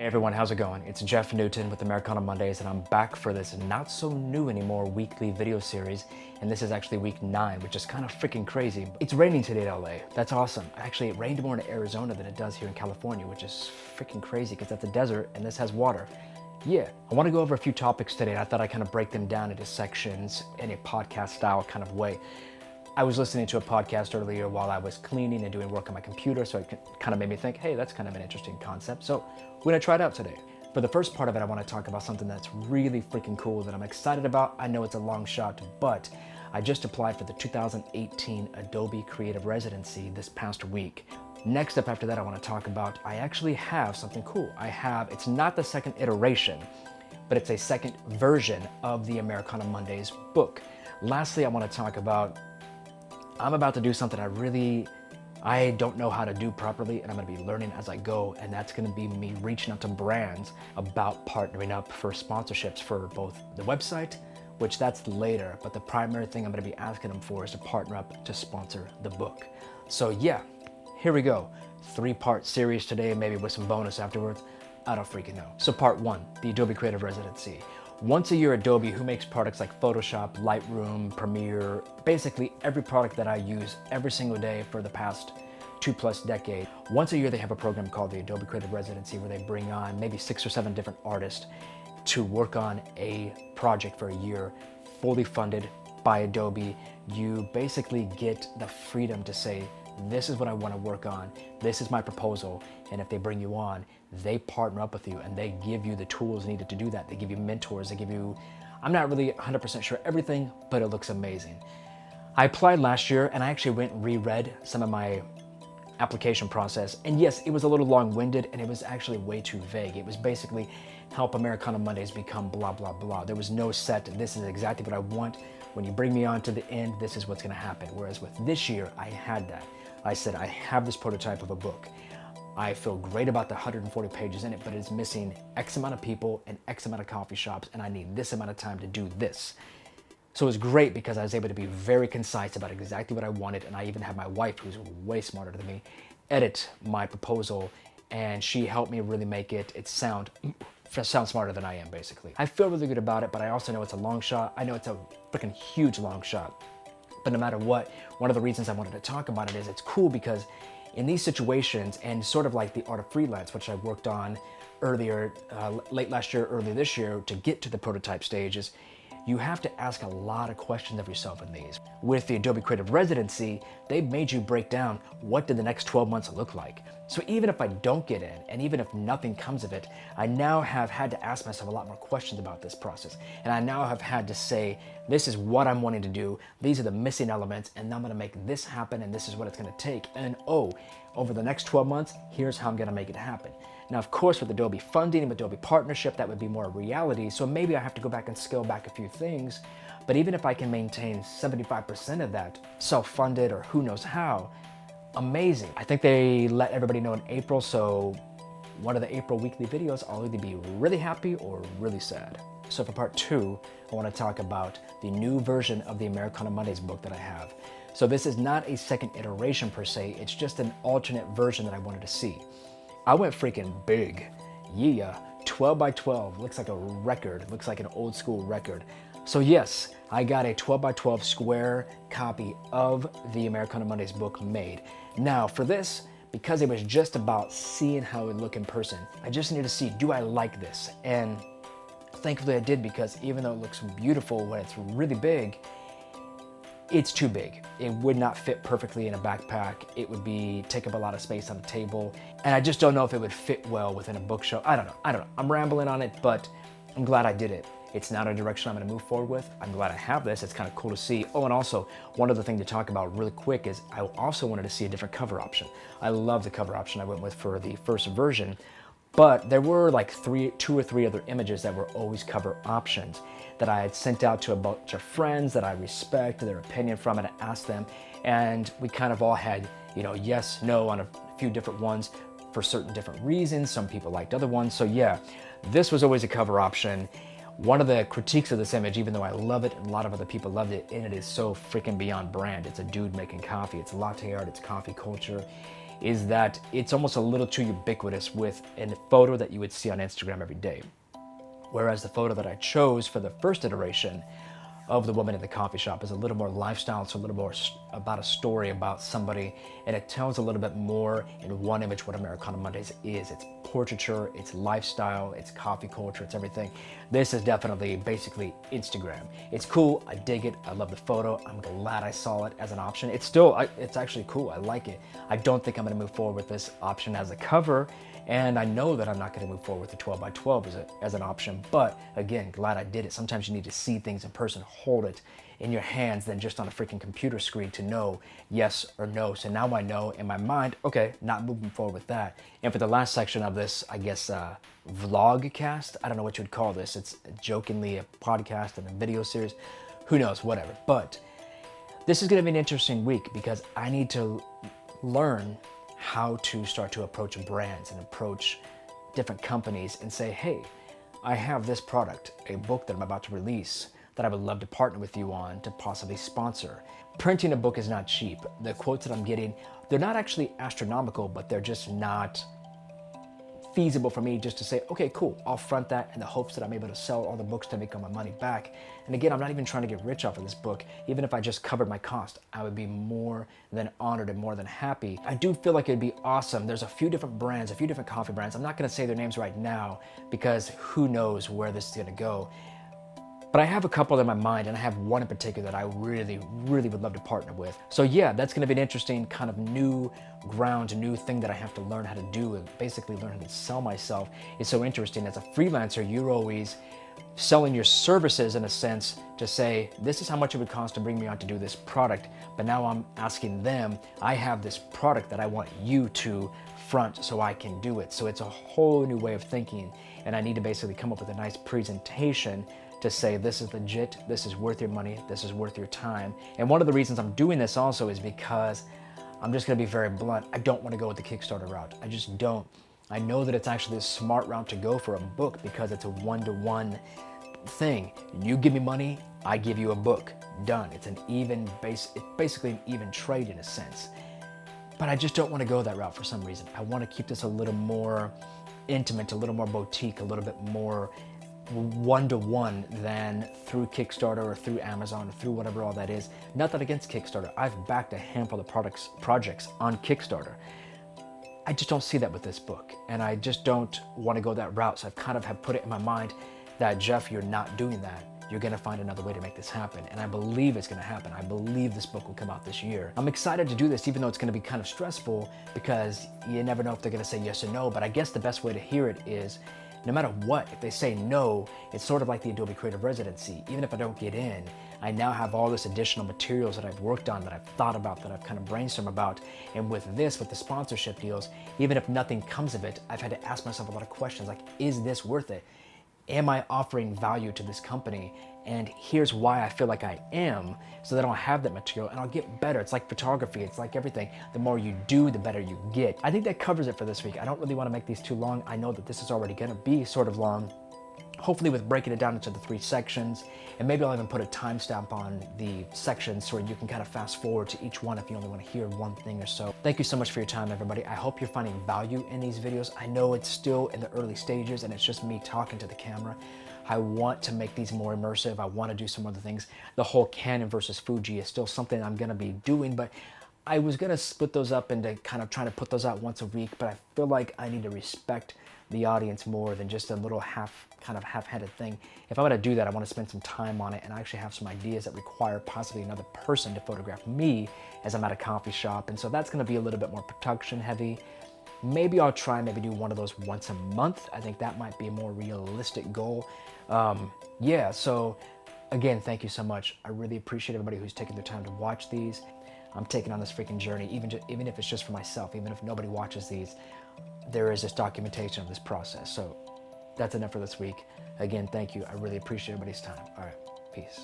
Hey everyone, how's it going? It's Jeff Newton with Americano Mondays, and I'm back for this not so new anymore weekly video series. And this is actually week 9, which is kind of freaking crazy. It's raining today in LA. That's awesome. Actually, it rained more in Arizona than it does here in California, which is freaking crazy because that's a desert and this has water. Yeah, I want to go over a few topics today, and I thought I'd kind of break them down into sections in a podcast style kind of way. I was listening to a podcast earlier while I was cleaning and doing work on my computer, so it kind of made me think, hey, that's kind of an interesting concept. So we're gonna try it out today. For the first part of it, I want to talk about something that's really freaking cool that I'm excited about. I know it's a long shot, but I just applied for the 2018 Adobe Creative Residency this past week. Next up after that, I want to talk about, I actually have something cool. It's not the second iteration, but it's a second version of the Americano Mondays book. Lastly, I want to talk about, I'm about to do something I don't know how to do properly, and I'm gonna be learning as I go, and that's gonna be me reaching out to brands about partnering up for sponsorships for both the website, which that's later, but the primary thing I'm gonna be asking them for is to partner up to sponsor the book. So yeah, here we go. 3-part series today, maybe with some bonus afterwards. I don't freaking know. So part 1, the Adobe Creative Residency. Once a year, Adobe, who makes products like Photoshop, Lightroom, Premiere, basically every product that I use every single day for the past 2+ decades. Once a year, they have a program called the Adobe Creative Residency where they bring on maybe 6 or 7 different artists to work on a project for a year, fully funded by Adobe. You basically get the freedom to say, this is what I want to work on, this is my proposal, and if they bring you on, they partner up with you and they give you the tools needed to do that. They give you mentors, they give you, I'm not really 100% sure everything, but it looks amazing. I applied last year and I actually went and reread some of my application process, and yes, it was a little long-winded and it was actually way too vague. It was basically help Americano Mondays become blah, blah, blah. There was no set, this is exactly what I want. When you bring me on to the end, this is what's gonna happen. Whereas with this year, I had that. I said, I have this prototype of a book. I feel great about the 140 pages in it, but it's missing X amount of people and X amount of coffee shops, and I need this amount of time to do this. So it was great because I was able to be very concise about exactly what I wanted, and I even had my wife, who's way smarter than me, edit my proposal, and she helped me really make it sound smarter than I am, basically. I feel really good about it, but I also know it's a long shot. I know it's a freaking huge long shot. But no matter what, one of the reasons I wanted to talk about it is it's cool because in these situations, and sort of like the art of freelance, which I worked on earlier, late last year, early this year, to get to the prototype stages, you have to ask a lot of questions of yourself in these. With the Adobe Creative Residency, they made you break down what did the next 12 months look like. So even if I don't get in, and even if nothing comes of it, I now have had to ask myself a lot more questions about this process. And I now have had to say, this is what I'm wanting to do, these are the missing elements, and I'm gonna make this happen, and this is what it's gonna take. And oh, over the next 12 months, here's how I'm gonna make it happen. Now, of course, with Adobe funding and Adobe partnership, that would be more a reality. So maybe I have to go back and scale back a few things. But even if I can maintain 75% of that self-funded or who knows how, amazing. I think they let everybody know in April. So one of the April weekly videos, I'll either be really happy or really sad. So for part 2, I want to talk about the new version of the Americano Mondays book that I have. So this is not a second iteration per se. It's just an alternate version that I wanted to see. I went freaking big. Yeah, 12 by 12, looks like a record, looks like an old school record. So yes, I got a 12 by 12 square copy of the Americano Mondays book made. Now for this, because it was just about seeing how it would look in person, I just needed to see, do I like this? And thankfully I did, because even though it looks beautiful when it's really big, it's too big. It would not fit perfectly in a backpack. It would take up a lot of space on a table. And I just don't know if it would fit well within a bookshelf. I don't know. I'm rambling on it, but I'm glad I did it. It's not a direction I'm gonna move forward with. I'm glad I have this. It's kind of cool to see. Oh, and also, one other thing to talk about really quick is I also wanted to see a different cover option. I love the cover option I went with for the first version, but there were like 2 or 3 other images that were always cover options that I had sent out to a bunch of friends that I respect their opinion from, and I asked them, and we kind of all had, yes, no on a few different ones for certain different reasons. Some people liked other ones. So yeah, this was always a cover option. One of the critiques of this image, even though I love it and a lot of other people loved it, and it is so freaking beyond brand, it's a dude making coffee, it's latte art, it's coffee culture, is that it's almost a little too ubiquitous with a photo that you would see on Instagram every day. Whereas the photo that I chose for the first iteration of the woman in the coffee shop is a little more lifestyle. It's a little more about a story about somebody, and it tells a little bit more in one image what Americano Mondays is. It's portraiture, it's lifestyle, it's coffee culture, it's everything. This is definitely basically Instagram. It's cool, I dig it, I love the photo, I'm glad I saw it as an option. It's actually cool, I like it. I don't think I'm gonna move forward with this option as a cover, and I know that I'm not gonna move forward with the 12 by 12 as an option, but again, glad I did it. Sometimes you need to see things in person, hold it in your hands than just on a freaking computer screen to know yes or no. So now I know in my mind, okay, not moving forward with that. And for the last section of this, I guess, vlogcast, I don't know what you would call this. It's jokingly a podcast and a video series, who knows, whatever. But this is gonna be an interesting week because I need to learn how to start to approach brands and approach different companies and say, hey, I have this product, a book that I'm about to release that I would love to partner with you on to possibly sponsor. Printing a book is not cheap. The quotes that I'm getting, they're not actually astronomical, but they're just not feasible for me just to say, okay, cool, I'll front that in the hopes that I'm able to sell all the books to make all my money back. And again, I'm not even trying to get rich off of this book. Even if I just covered my cost, I would be more than honored and more than happy. I do feel like it'd be awesome. There's a few different brands, a few different coffee brands. I'm not gonna say their names right now because who knows where this is gonna go. But I have a couple in my mind, and I have one in particular that I really, really would love to partner with. So yeah, that's gonna be an interesting kind of new ground, a new thing that I have to learn how to do and basically learn how to sell myself. It's so interesting. As a freelancer, you're always selling your services in a sense to say, this is how much it would cost to bring me on to do this product. But now I'm asking them, I have this product that I want you to front so I can do it. So it's a whole new way of thinking. And I need to basically come up with a nice presentation to say, this is legit, this is worth your money, this is worth your time. And one of the reasons I'm doing this also is because I'm just gonna be very blunt. I don't wanna go with the Kickstarter route. I just don't. I know that it's actually a smart route to go for a book because it's a one-to-one thing. You give me money, I give you a book. Done. It's basically an even trade in a sense. But I just don't wanna go that route for some reason. I wanna keep this a little more intimate, a little more boutique, a little bit more one-to-one than through Kickstarter or through Amazon or through whatever all that is. Nothing against Kickstarter. I've backed a handful of projects on Kickstarter. I just don't see that with this book, and I just don't want to go that route. So I've kind of have put it in my mind that, Jeff, you're not doing that. You're gonna find another way to make this happen. And I believe it's gonna happen. I believe this book will come out this year. I'm excited to do this, even though it's gonna be kind of stressful because you never know if they're gonna say yes or no. But I guess the best way to hear it is, no matter what, if they say no, it's sort of like the Adobe Creative Residency. Even if I don't get in, I now have all this additional materials that I've worked on, that I've thought about, that I've kind of brainstormed about. And with this, with the sponsorship deals, even if nothing comes of it, I've had to ask myself a lot of questions like, is this worth it? Am I offering value to this company? And here's why I feel like I am, so that I'll have that material and I'll get better. It's like photography, it's like everything. The more you do, the better you get. I think that covers it for this week. I don't really want to make these too long. I know that this is already gonna be sort of long, hopefully with breaking it down into the 3 sections. And maybe I'll even put a timestamp on the sections so you can kind of fast forward to each one if you only want to hear one thing or so. Thank you so much for your time, everybody. I hope you're finding value in these videos. I know it's still in the early stages and it's just me talking to the camera. I want to make these more immersive. I want to do some other things. The whole Canon versus Fuji is still something I'm going to be doing, but I was going to split those up into kind of trying to put those out once a week, but I feel like I need to respect the audience more than just a little half-headed thing. If I want to do that, I want to spend some time on it and actually have some ideas that require possibly another person to photograph me as I'm at a coffee shop. And so that's going to be a little bit more production heavy. Maybe I'll try maybe do one of those once a month. I think that might be a more realistic goal. Yeah, so again, thank you so much. I really appreciate everybody who's taking their time to watch these. I'm taking on this freaking journey, even if it's just for myself, even if nobody watches these, there is this documentation of this process. So that's enough for this week. Again, thank you. I really appreciate everybody's time. All right, peace.